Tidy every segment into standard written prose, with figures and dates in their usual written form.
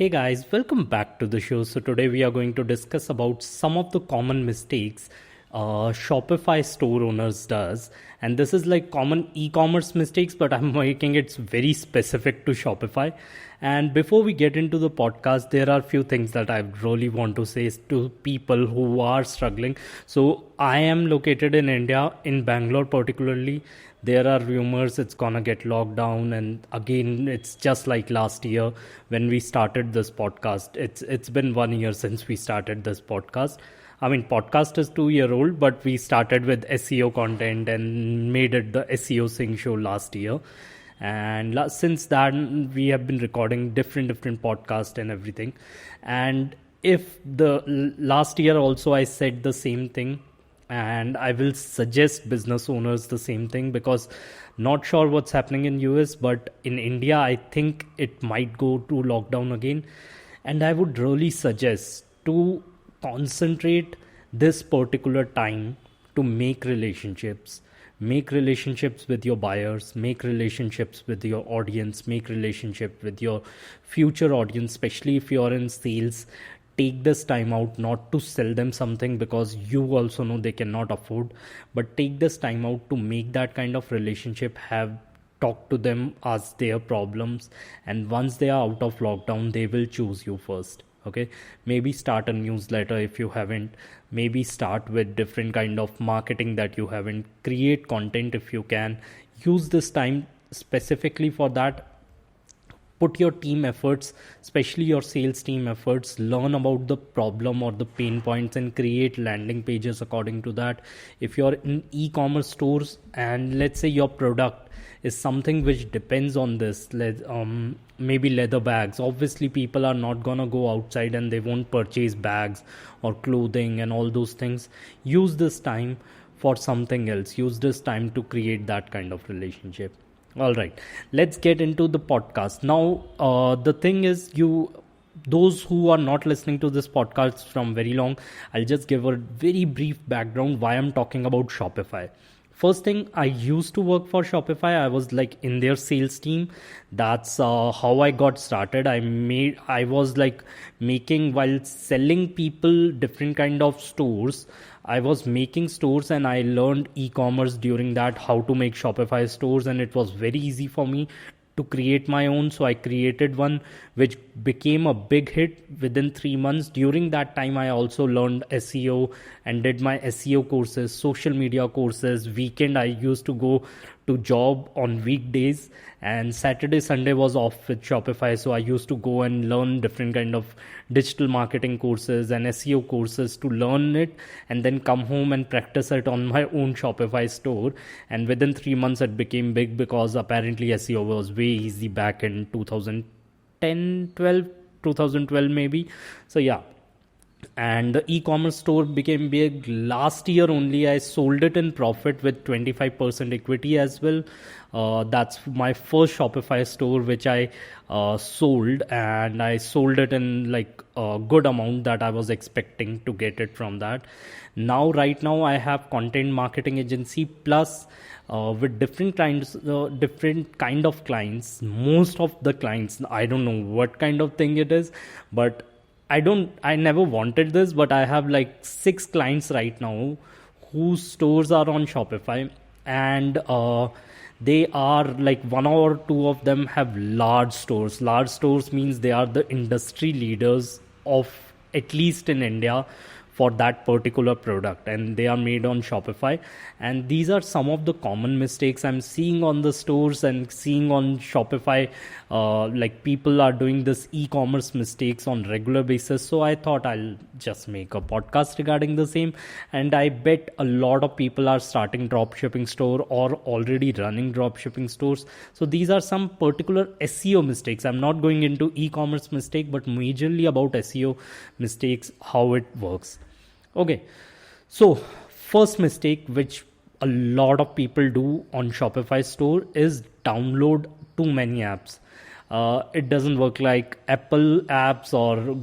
Hey guys, welcome back to the show. So today we are going to discuss about some of the common mistakes Shopify store owners does, and this is like common e-commerce mistakes, but I'm making it very specific to Shopify. And before we get into the podcast, there are a few things that I really want to say to people who are struggling. So I am located in India, in Bangalore particularly. There are rumors it's gonna get locked down, and again it's just like last year when we started this podcast. It's been 1 year since we started this podcast. I mean, podcast is 2 year old, but we started with SEO content and made it the SEO Singh Show last year. And since then, we have been recording different podcasts and everything. And if the last year also I said the same thing, and I will suggest business owners the same thing, because not sure what's happening in US, but in India I think it might go to lockdown again. And I would really suggest to concentrate this particular time to make relationships with your buyers, make relationships with your audience, make relationship with your future audience, especially if you're in sales. Take this time out not to sell them something, because you also know they cannot afford, but take this time out to make that kind of relationship, have talk to them, ask their problems, and once they are out of lockdown they will choose you first. Okay, maybe start a newsletter if you haven't, maybe start with different kind of marketing that you haven't, create content if you can, use this time specifically for that. Put your team efforts, especially your sales team efforts, learn about the problem or the pain points and create landing pages according to that. If you're in e-commerce stores and let's say your product is something which depends on this, maybe leather bags, obviously people are not gonna go outside and they won't purchase bags or clothing and all those things. Use this time for something else, use this time to create that kind of relationship. All right, let's get into the podcast now. The thing is, those who are not listening to this podcast from very long, I'll just give a very brief background why I'm talking about Shopify. First thing, I used to work for Shopify. I was like in their sales team. That's how I got started. I was like making, while selling people different kind of stores, I was making stores, and I learned e-commerce during that, how to make Shopify stores, and it was very easy for me to create my own. So I created one which became a big hit within 3 months. During that time I also learned SEO and did my SEO courses, social media courses. Weekend I used to go to job on weekdays, and Saturday Sunday was off with Shopify, so I used to go and learn different kind of digital marketing courses and SEO courses to learn it, and then come home and practice it on my own Shopify store. And within 3 months it became big, because apparently SEO was way easy back in 2012 maybe. So yeah, and the e-commerce store became big last year only. I sold it in profit with 25% equity as well. That's my first Shopify store which I sold, and I sold it in like a good amount that I was expecting to get it from that. Now right now I have content marketing agency, plus with different kind of clients. Most of the clients, I don't know what kind of thing it is, but I never wanted this, but I have like 6 clients right now whose stores are on Shopify, and they are like 1 or 2 of them have large stores. Large stores means they are the industry leaders of, at least in India, for that particular product, and they are made on Shopify. And these are some of the common mistakes I'm seeing on the stores and seeing on Shopify. Like people are doing this e-commerce mistakes on regular basis, so I thought I'll just make a podcast regarding the same. And I bet a lot of people are starting drop shipping store or already running drop shipping stores. So these are some particular SEO mistakes. I'm not going into e-commerce mistake, but majorly about SEO mistakes, how it works. Okay, so first mistake which a lot of people do on Shopify store is download too many apps. It doesn't work like Apple apps or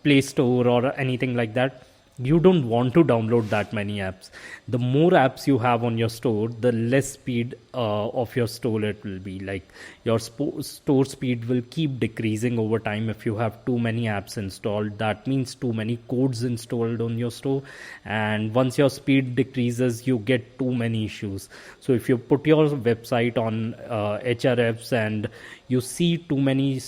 Play Store or anything like that. You don't want to download that many apps. The more apps you have on your store, the less speed of your store it will be. Like your store speed will keep decreasing over time if you have too many apps installed. That means too many codes installed on your store, and once your speed decreases, you get too many issues. So if you put your website on hrefs and you see too many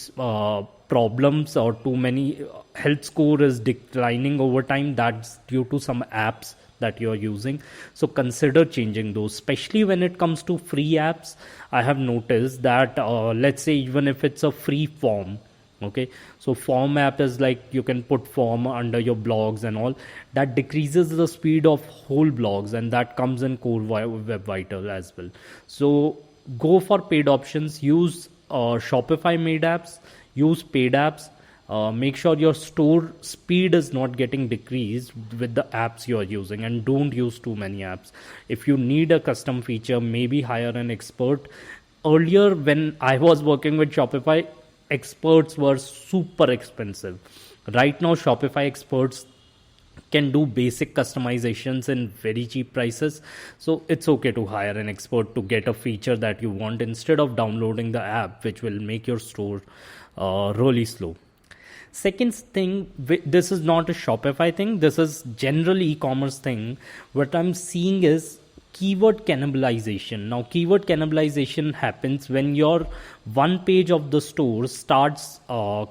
problems or too many health score is declining over time, that's due to some apps that you're using. So consider changing those, especially when it comes to free apps. I have noticed that let's say even if it's a free form, okay, so form app is like you can put form under your blogs and all, that decreases the speed of whole blogs, and that comes in core web vital as well. So go for paid options, use Shopify made apps, use paid apps. Make sure your store speed is not getting decreased with the apps you are using, and don't use too many apps. If you need a custom feature, maybe hire an expert. Earlier when I was working with Shopify, experts were super expensive. Right now Shopify experts can do basic customizations in very cheap prices. So it's okay to hire an expert to get a feature that you want instead of downloading the app, which will make your store really slow. Second thing, this is not a Shopify thing, this is general e-commerce thing. What I'm seeing is keyword cannibalization. Now, keyword cannibalization happens when your one page of the store starts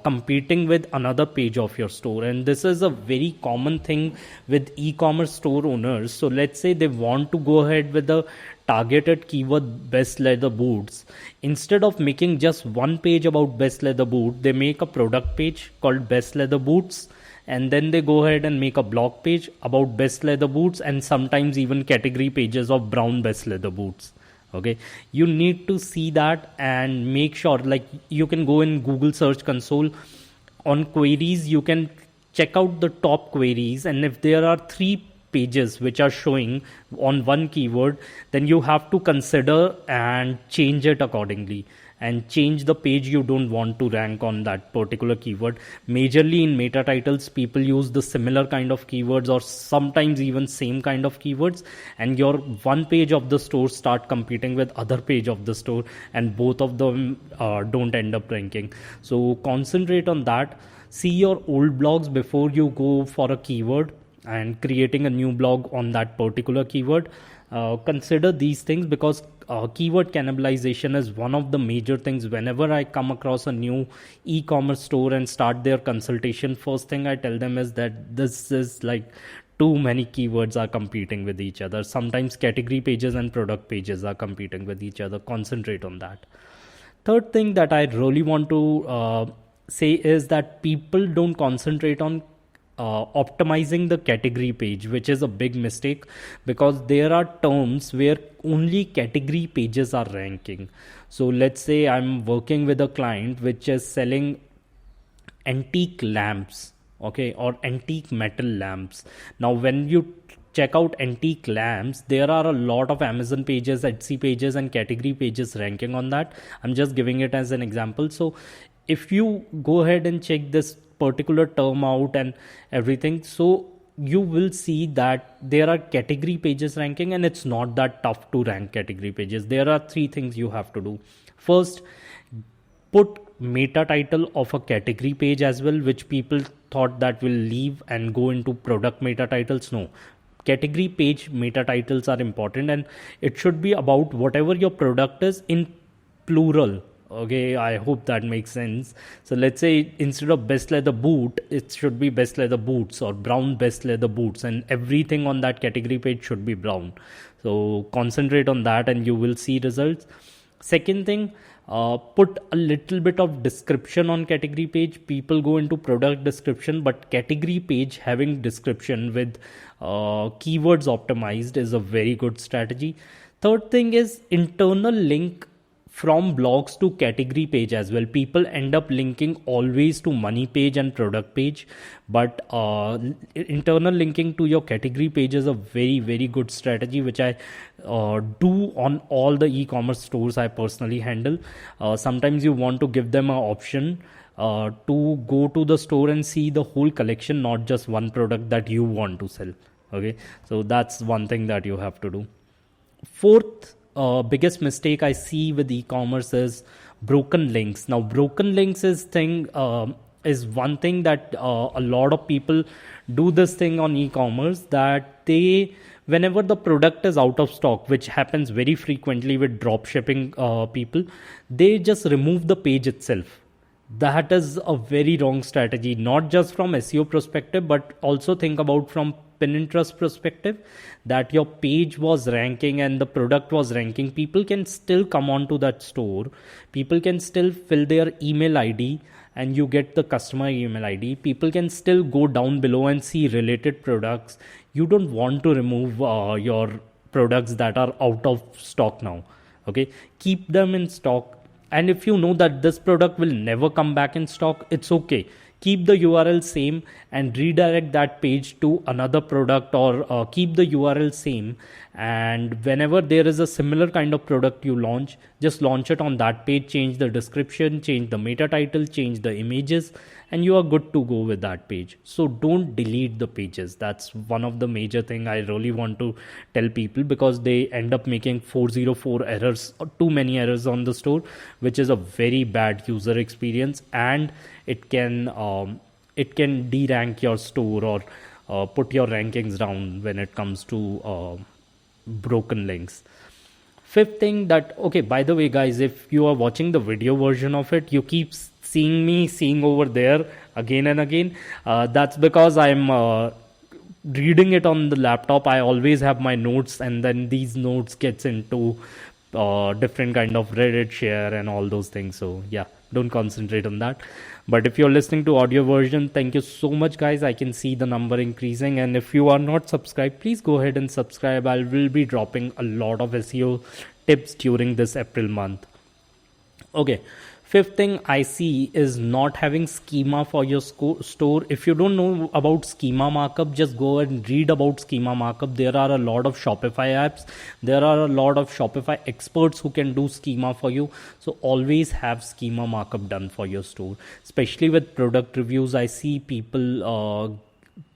competing with another page of your store, and this is a very common thing with e-commerce store owners. So let's say they want to go ahead with the targeted keyword best leather boots. Instead of making just one page about best leather boot, they make a product page called best leather boots, and then they go ahead and make a blog page about best leather boots, and sometimes even category pages of brown best leather boots. Okay, you need to see that and make sure, like, you can go in Google search console on queries, you can check out the top queries, and if there are 3 pages which are showing on one keyword, then you have to consider and change it accordingly, and change the page you don't want to rank on that particular keyword. Majorly in meta titles, people use the similar kind of keywords or sometimes even same kind of keywords, and your one page of the store start competing with other page of the store, and both of them don't end up ranking. So concentrate on that. See your old blogs before you go for a keyword and creating a new blog on that particular keyword. Consider these things, because keyword cannibalization is one of the major things. Whenever I come across a new e-commerce store and start their consultation, first thing I tell them is that this is like too many keywords are competing with each other. Sometimes category pages and product pages are competing with each other. Concentrate on that. Third thing that I really want to say is that people don't concentrate on optimizing the category page, which is a big mistake, because there are terms where only category pages are ranking. So let's say I'm working with a client which is selling antique lamps, okay, or antique metal lamps. Now when you check out antique lamps, there are a lot of Amazon pages, Etsy pages, and category pages ranking on that. I'm just giving it as an example. So if you go ahead and check this particular term out and everything, so you will see that there are category pages ranking, and it's not that tough to rank category pages. There are 3 things you have to do. First, put meta title of a category page as well, which people thought that will leave and go into product meta titles. No, category page meta titles are important, and it should be about whatever your product is in plural. Okay, I hope that makes sense. So let's say instead of best leather boot, it should be best leather boots or brown best leather boots, and everything on that category page should be brown. So concentrate on that and you will see results. Second thing, put a little bit of description on category page. People go into product description, but category page having description with keywords optimized is a very good strategy. Third thing is internal link from blogs to category page as well. People end up linking always to money page and product page, but internal linking to your category page is a very, very good strategy, which I do on all the e-commerce stores I personally handle. Sometimes you want to give them an option to go to the store and see the whole collection, not just one product that you want to sell. Okay, so that's one thing that you have to do. Fourth biggest mistake I see with e-commerce is broken links. Now, broken links is one thing that a lot of people do this thing on e-commerce, that they, whenever the product is out of stock, which happens very frequently with drop shipping people, they just remove the page itself. That is a very wrong strategy, not just from SEO perspective, but also think about from Pinterest perspective, that your page was ranking and the product was ranking. People can still come onto that store. People can still fill their email ID and you get the customer email ID. People can still go down below and see related products. You don't want to remove your products that are out of stock now. Okay, keep them in stock. And if you know that this product will never come back in stock, it's okay. Keep the URL same and redirect that page to another product, or keep the URL same. And whenever there is a similar kind of product you launch, just launch it on that page, change the description, change the meta title, change the images, and you are good to go with that page. So don't delete the pages. That's one of the major thing I really want to tell people, because they end up making 404 errors, or too many errors on the store, which is a very bad user experience, and it can de-rank your store, or put your rankings down when it comes to broken links. Fifth thing that, okay, by the way guys, if you are watching the video version of it, you keep seeing me seeing over there again and again. That's because I'm reading it on the laptop. I always have my notes, and then these notes gets into different kind of Reddit share and all those things. So yeah, don't concentrate on that. But if you're listening to audio version, thank you so much guys. I can see the number increasing, and if you are not subscribed, please go ahead and subscribe. I will be dropping a lot of SEO tips during this April month. Okay, fifth thing I see is not having schema for your store. If you don't know about schema markup, just go and read about schema markup. There are a lot of Shopify apps. There are a lot of Shopify experts who can do schema for you. So always have schema markup done for your store. Especially with product reviews, I see people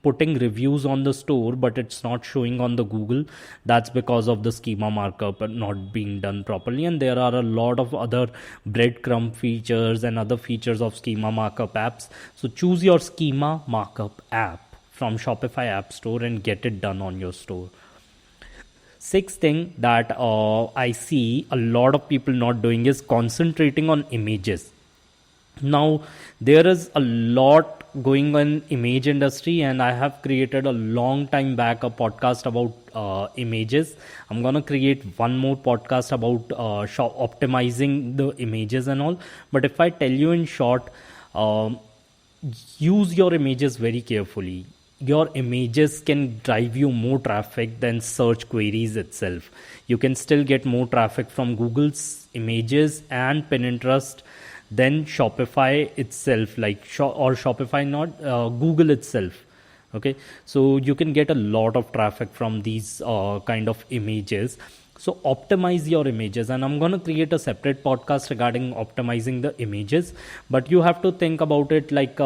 putting reviews on the store, but it's not showing on the Google. That's because of the schema markup not being done properly. And there are a lot of other breadcrumb features and other features of schema markup apps. So choose your schema markup app from Shopify App Store and get it done on your store. Sixth thing that I see a lot of people not doing is concentrating on images. Now, there is a lot going on image industry, and I have created a long time back a podcast about images. I'm gonna create one more podcast about optimizing the images and all. But if I tell you in short, use your images very carefully. Your images can drive you more traffic than search queries itself. You can still get more traffic from Google's images and Pinterest than Shopify itself, or Shopify, not Google itself. Okay, so you can get a lot of traffic from these kind of images. So optimize your images, and I'm going to create a separate podcast regarding optimizing the images. But you have to think about it like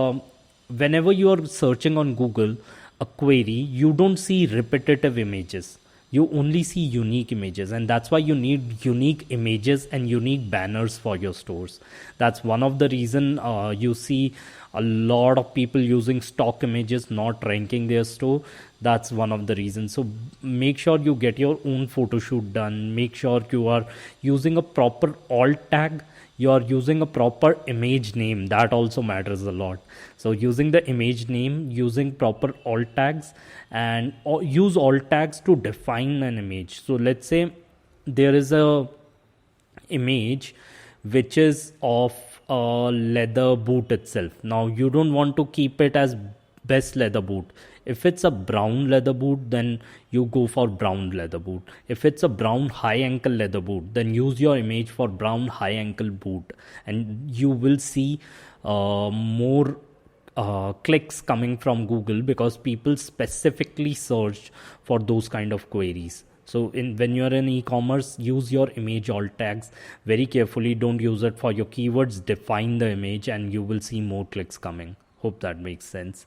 whenever you are searching on Google a query, you don't see repetitive images. You only see unique images, and that's why you need unique images and unique banners for your stores. That's one of the reason you see a lot of people using stock images, not ranking their store. That's one of the reasons. So make sure you get your own photo shoot done. Make sure you are using a proper alt tag. You are using a proper image name. That also matters a lot. So using the image name, using proper alt tags, and use alt tags to define an image. So let's say there is a image which is of a leather boot itself. Now you don't want to keep it as best leather boot. If it's a brown leather boot, then you go for brown leather boot. If it's a brown high ankle leather boot, then use your image for brown high ankle boot, and you will see more clicks coming from Google, because people specifically search for those kind of queries. So when you're in e-commerce, use your image alt tags very carefully. Don't use it for your keywords. Define the image and you will see more clicks coming. Hope that makes sense.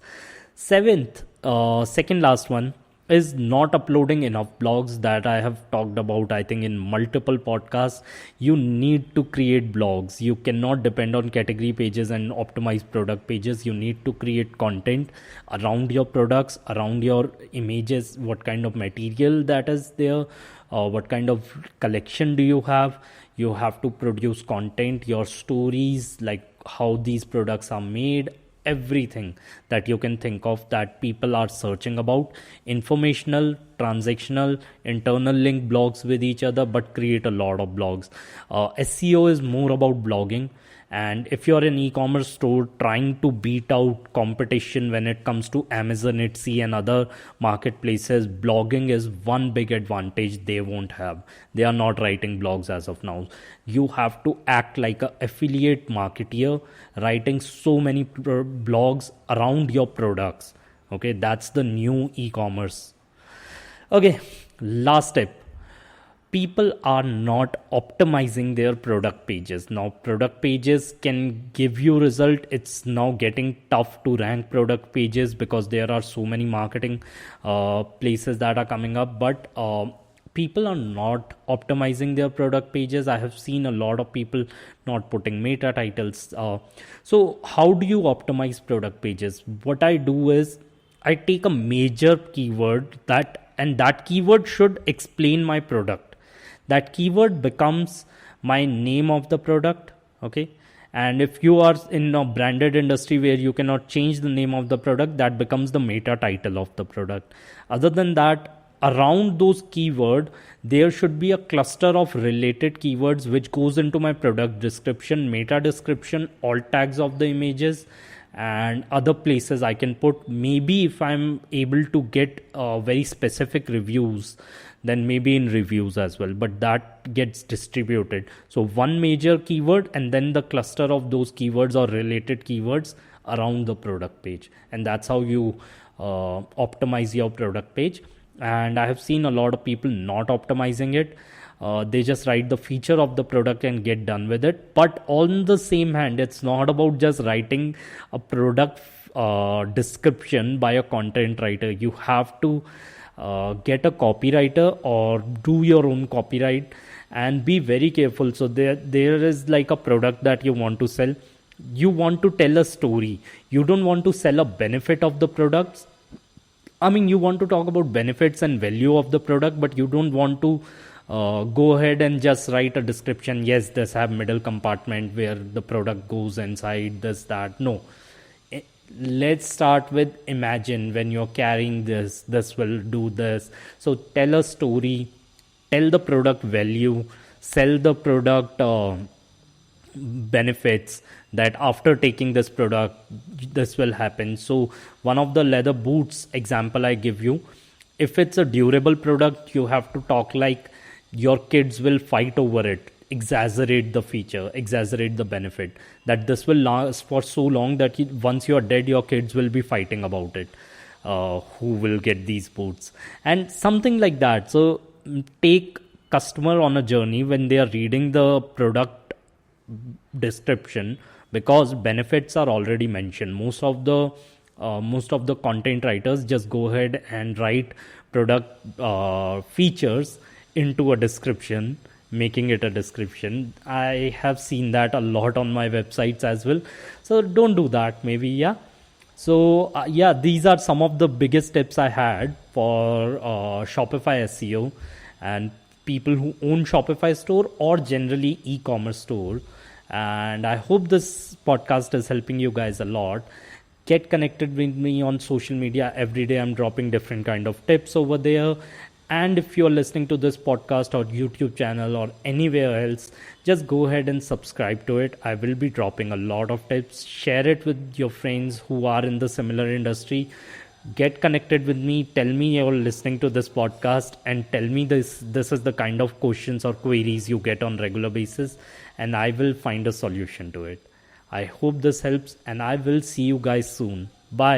Second last one is not uploading enough blogs, that I have talked about, I think, in multiple podcasts. You need to create blogs. You cannot depend on category pages and optimized product pages. You need to create content around your products, around your images, what kind of material that is there, what kind of collection do you have. You have to produce content, your stories, like how these products are made, everything that you can think of that people are searching about. Informational, transactional, internal link blogs with each other, but create a lot of blogs. SEO is more about blogging. And if you're an e-commerce store trying to beat out competition when it comes to Amazon, Etsy and other marketplaces, blogging is one big advantage they won't have. They are not writing blogs as of now. You have to act like an affiliate marketeer, writing so many blogs around your products. Okay, that's the new e-commerce. Okay, last tip. People are not optimizing their product pages. Now, product pages can give you result. It's now getting tough to rank product pages because there are so many marketing places that are coming up. But people are not optimizing their product pages. I have seen a lot of people not putting meta titles. So how do you optimize product pages? What I do is I take a major keyword that keyword should explain my product. That keyword becomes my name of the product. Okay. And if you are in a branded industry where you cannot change the name of the product, that becomes the meta title of the product. Other than that, around those keywords, there should be a cluster of related keywords which goes into my product description, meta description, alt tags of the images, and other places I can put. Maybe if I'm able to get very specific reviews, then maybe in reviews as well, but that gets distributed. So one major keyword and then the cluster of those keywords or related keywords around the product page, and that's how you optimize your product page. And I have seen a lot of people not optimizing it. They just write the feature of the product and get done with it. But on the same hand, it's not about just writing a product description by a content writer. You have to get a copywriter or do your own copyright and be very careful. So there is like a product that you want to sell. You want to tell a story. You don't want to sell a benefit of the products. I mean, you want to talk about benefits and value of the product, but you don't want to go ahead and just write a description. Yes, this have middle compartment where the product goes inside, this, that. No. Let's start with imagine when you're carrying this will do this. So tell a story, tell the product value, sell the product benefits, that after taking this product, this will happen. So one of the leather boots example I give you, if it's a durable product, you have to talk like your kids will fight over it. Exaggerate the feature, exaggerate the benefit, that this will last for so long that once you are dead, your kids will be fighting about it, who will get these boots and something like that. So take customer on a journey when they are reading the product description, because benefits are already mentioned. Most of the content writers just go ahead and write product features into a description, making it a description. I have seen that a lot on my websites as well. So don't do that, maybe. Yeah. So these are some of the biggest tips I had for Shopify SEO and people who own Shopify store or generally e-commerce store. And I hope this podcast is helping you guys a lot. Get connected with me on social media. Every day I'm dropping different kind of tips over there. And if you're listening to this podcast or YouTube channel or anywhere else, just go ahead and subscribe to it. I will be dropping a lot of tips. Share it with your friends who are in the similar industry. Get connected with me. Tell me you're listening to this podcast and tell me this is the kind of questions or queries you get on regular basis, and I will find a solution to it. I hope this helps, and I will see you guys soon. Bye.